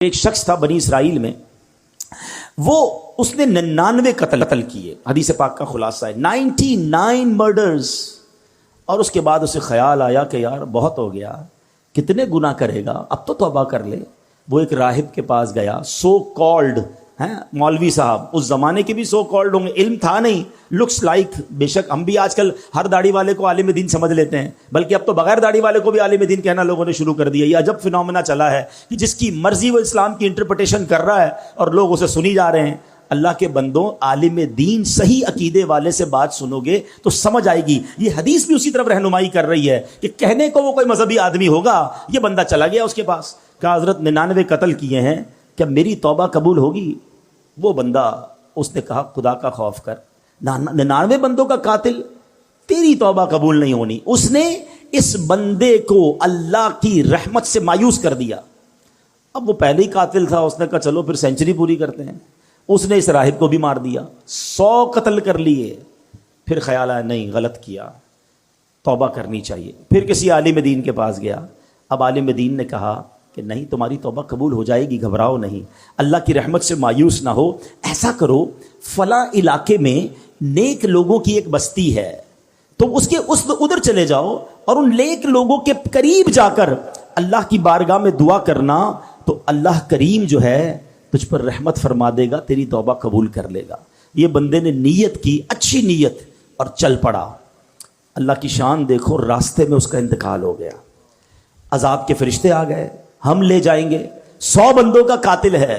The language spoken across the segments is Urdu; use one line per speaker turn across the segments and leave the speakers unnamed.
ایک شخص تھا بنی اسرائیل میں، وہ اس نے 99 قتل کیے، حدیث پاک کا خلاصہ ہے 99 مرڈرز، اور اس کے بعد اسے خیال آیا کہ یار بہت ہو گیا، کتنے گناہ کرے گا، اب تو توبہ کر لے۔ وہ ایک راہب کے پاس گیا، سو کالڈ ہیں مولوی صاحب، اس زمانے کے بھی سو کالڈ ہوں گے، علم تھا نہیں، لکس لائک، بے شک ہم بھی آج کل ہر داڑھی والے کو عالم دین سمجھ لیتے ہیں، بلکہ اب تو بغیر داڑھی والے کو بھی عالم دین کہنا لوگوں نے شروع کر دیا۔ یہ عجب فنومنا چلا ہے کہ جس کی مرضی وہ اسلام کی انٹرپریٹیشن کر رہا ہے اور لوگ اسے سنی جا رہے ہیں۔ اللہ کے بندوں، عالم دین صحیح عقیدے والے سے بات سنو گے تو سمجھ آئے گی۔ یہ حدیث بھی اسی طرف رہنمائی کر رہی ہے کہ کہنے کو وہ کوئی مذہبی آدمی ہوگا، یہ بندہ چلا گیا اس کے پاس، کہا حضرت 99 قتل کیے ہیں، کیا میری توبہ قبول ہوگی؟ وہ بندہ، اس نے کہا خدا کا خوف کر، 99 بندوں کا قاتل، تیری توبہ قبول نہیں ہونی۔ اس نے اس بندے کو اللہ کی رحمت سے مایوس کر دیا۔ اب وہ پہلے ہی قاتل تھا، اس نے کہا چلو پھر سینچری پوری کرتے ہیں۔ اس نے اس راہب کو بھی مار دیا، 100 قتل کر لیے۔ پھر خیال آیا نہیں، غلط کیا، توبہ کرنی چاہیے۔ پھر کسی عالم دین کے پاس گیا، اب عالم دین نے کہا کہ نہیں، تمہاری توبہ قبول ہو جائے گی، گھبراؤ نہیں، اللہ کی رحمت سے مایوس نہ ہو، ایسا کرو فلاں علاقے میں نیک لوگوں کی ایک بستی ہے، تو اس ادھر چلے جاؤ اور ان نیک لوگوں کے قریب جا کر اللہ کی بارگاہ میں دعا کرنا، تو اللہ کریم جو ہے تجھ پر رحمت فرما دے گا، تیری توبہ قبول کر لے گا۔ یہ بندے نے نیت کی، اچھی نیت، اور چل پڑا۔ اللہ کی شان دیکھو، راستے میں اس کا انتقال ہو گیا، عذاب کے فرشتے آ گئے، ہم لے جائیں گے، 100 بندوں کا قاتل ہے،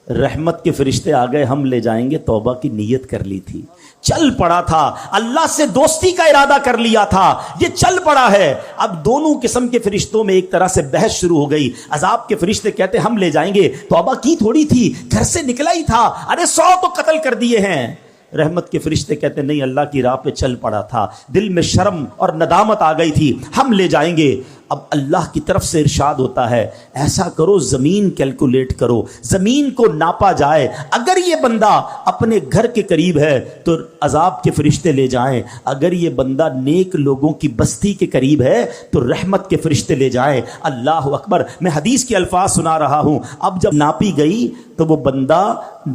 رحمت کے فرشتے آ گئے، ہم لے جائیں گے، توبہ کی نیت کر لی تھی، چل پڑا تھا، اللہ سے دوستی کا ارادہ کر لیا تھا، یہ چل پڑا ہے۔ اب دونوں قسم کے فرشتوں میں ایک طرح سے بحث شروع ہو گئی۔ عذاب کے فرشتے کہتے ہم لے جائیں گے، توبہ کی تھوڑی تھی، گھر سے نکلا ہی تھا، ارے 100 تو قتل کر دیے ہیں۔ رحمت کے فرشتے کہتے نہیں، اللہ کی راہ پہ چل پڑا تھا، دل میں شرم اور ندامت آ گئی تھی، ہم لے جائیں گے۔ اب اللہ کی طرف سے ارشاد ہوتا ہے ایسا کرو، زمین کیلکولیٹ کرو، زمین کو ناپا جائے، اگر یہ بندہ اپنے گھر کے قریب ہے تو عذاب کے فرشتے لے جائیں، اگر یہ بندہ نیک لوگوں کی بستی کے قریب ہے تو رحمت کے فرشتے لے جائیں۔ اللہ اکبر، میں حدیث کے الفاظ سنا رہا ہوں۔ اب جب ناپی گئی تو وہ بندہ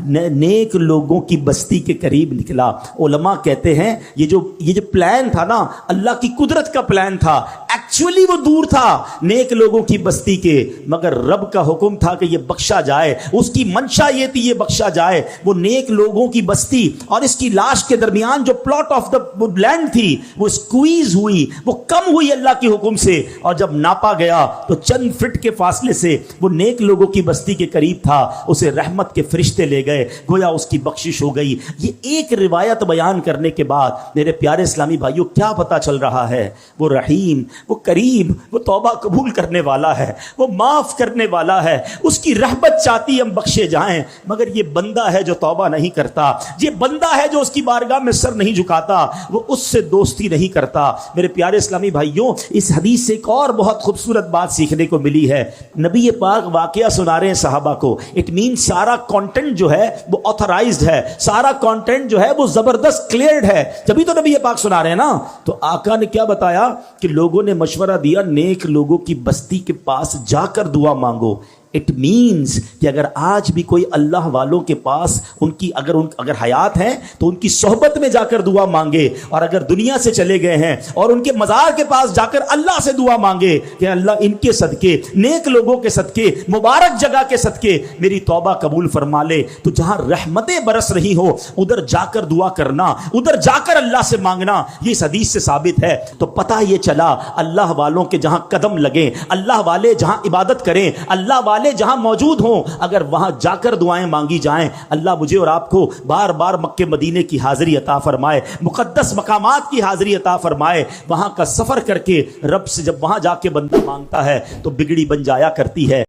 نیک لوگوں کی بستی کے قریب نکلا۔ علماء کہتے ہیں یہ جو پلان تھا نا، اللہ کی قدرت کا پلان تھا، ایکچولی وہ دور تھا نیک لوگوں کی بستی کے، مگر رب کا حکم تھا کہ یہ بخشا جائے، اس کی منشا یہ تھی یہ بخشا جائے۔ وہ نیک لوگوں کی بستی اور اس کی لاش کے درمیان جو پلاٹ آف دا لینڈ تھی وہ اسکویز ہوئی، وہ کم ہوئی اللہ کے حکم سے، اور جب ناپا گیا تو چند فٹ کے فاصلے سے وہ نیک لوگوں کی بستی کے قریب تھا، اسے رحمت کے فرشتے لے گئے، گویا اس کی بخشش ہو گئی۔ یہ ایک روایت بیان کرنے کے بعد میرے پیارے اسلامی بھائیوں کیا پتا چل رہا ہے؟ وہ رحیم، وہ کریم، وہ توبہ قبول کرنے والا ہے، وہ معاف کرنے والا ہے، اس کی رحمت چاہتی ہم بخشے جائیں، مگر یہ بندہ ہے جو توبہ نہیں کرتا، یہ بندہ ہے جو اس کی بارگاہ میں سر نہیں جھکاتا، وہ اس سے دوستی نہیں کرتا۔ میرے پیارے اسلامی بھائیوں، اس حدیث سے ایک اور بہت خوبصورت بات سیکھنے کو ملی ہے۔ نبی پاک واقعہ سنا رہے ہیں صحابہ کو، اٹ مین سارا کانٹینٹ جو ہے وہ آتھرائزڈ ہے، سارا کانٹینٹ جو ہے وہ زبردست کلیئرڈ ہے، جبھی تو نبی پاک سنا رہے ہیں نا۔ تو آقا نے کیا بتایا کہ لوگوں نے مشورہ دیا نیک لوگوں کی بستی کے پاس جا کر دعا مانگو۔ اٹ مینز کہ اگر آج بھی کوئی اللہ والوں کے پاس ان کی اگر حیات ہیں تو ان کی صحبت میں جا کر دعا مانگے، اور اگر دنیا سے چلے گئے ہیں اور ان کے مزار کے پاس جا کر اللہ سے دعا مانگے کہ اللہ ان کے صدقے، نیک لوگوں کے صدقے، مبارک جگہ کے صدقے میری توبہ قبول فرما لے۔ تو جہاں رحمتیں برس رہی ہو ادھر جا کر دعا کرنا، ادھر جا کر اللہ سے مانگنا، یہ اس حدیث سے ثابت ہے۔ تو پتہ یہ چلا اللہ والوں کے جہاں قدم لگیں، اللہ والے جہاں عبادت کریں، اللہ والے جہاں موجود ہوں، اگر وہاں جا کر دعائیں مانگی جائیں، اللہ مجھے اور آپ کو بار بار مکے مدینے کی حاضری عطا فرمائے، مقدس مقامات کی حاضری عطا فرمائے۔ وہاں کا سفر کر کے رب سے جب وہاں جا کے بندہ مانگتا ہے تو بگڑی بن جایا کرتی ہے۔